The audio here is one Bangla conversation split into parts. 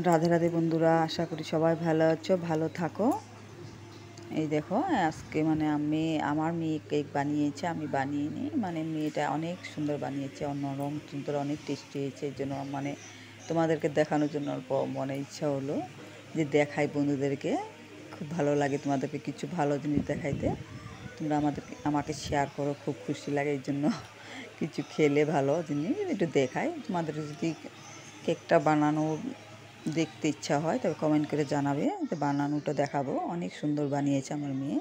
রাধে রাধে বন্ধুরা, আশা করি সবাই ভালো আছো, ভালো থাকো। এই দেখো, আজকে আমার মেয়ে কেক বানিয়েছে, আমি বানিয়ে মেয়েটা অনেক সুন্দর বানিয়েছে, নরম সুন্দর, অনেক টেস্টি হয়েছে। এই জন্য তোমাদেরকে দেখানোর জন্য অল্প ইচ্ছা হলো যে দেখাই বন্ধুদেরকে। খুব ভালো লাগে তোমাদেরকে কিছু ভালো জিনিস দেখাইতে। তোমরা আমাকে শেয়ার করো, খুব খুশি লাগে। এই জন্য কিছু খেলে ভালো জিনিস একটু দেখাই তোমাদের। যদি কেকটা বানানো দেখতে ইচ্ছা হয় তবে কমেন্ট করে জানাবে, যে বানানোটা দেখাবো। অনেক সুন্দর বানিয়েছে আমার মেয়ে,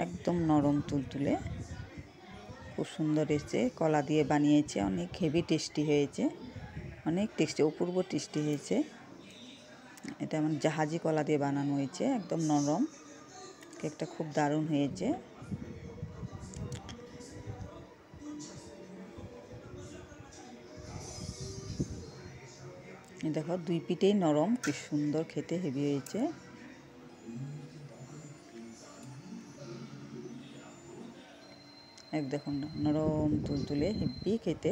একদম নরম তুলতুলে, খুব সুন্দর এসেছে। কলা দিয়ে বানিয়েছে, অনেক হেভি টেস্টি হয়েছে, অনেক টেস্টি, অপূর্ব টেস্টি হয়েছে। এটা জাহাজি কলা দিয়ে বানানো হয়েছে, একদম নরম। কেকটা খুব দারুণ হয়েছে। দেখো, দুই পিঠেই নরম, কি সুন্দর খেতে, হেভি হয়েছে। দেখুন, নরম তুলতুলে, হেভি খেতে,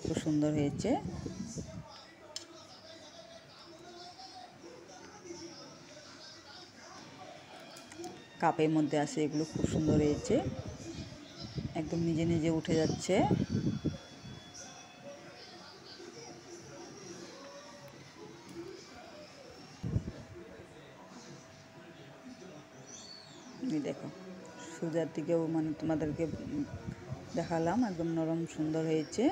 খুব সুন্দর হয়েছে। কাপের মধ্যে আছে এগুলো, খুব সুন্দর হয়েছে, একদম নিজে নিজে উঠে যাচ্ছে। দেখো, সোজার দিকেও তোমাদেরকে দেখালাম, একদম নরম সুন্দর হয়েছে।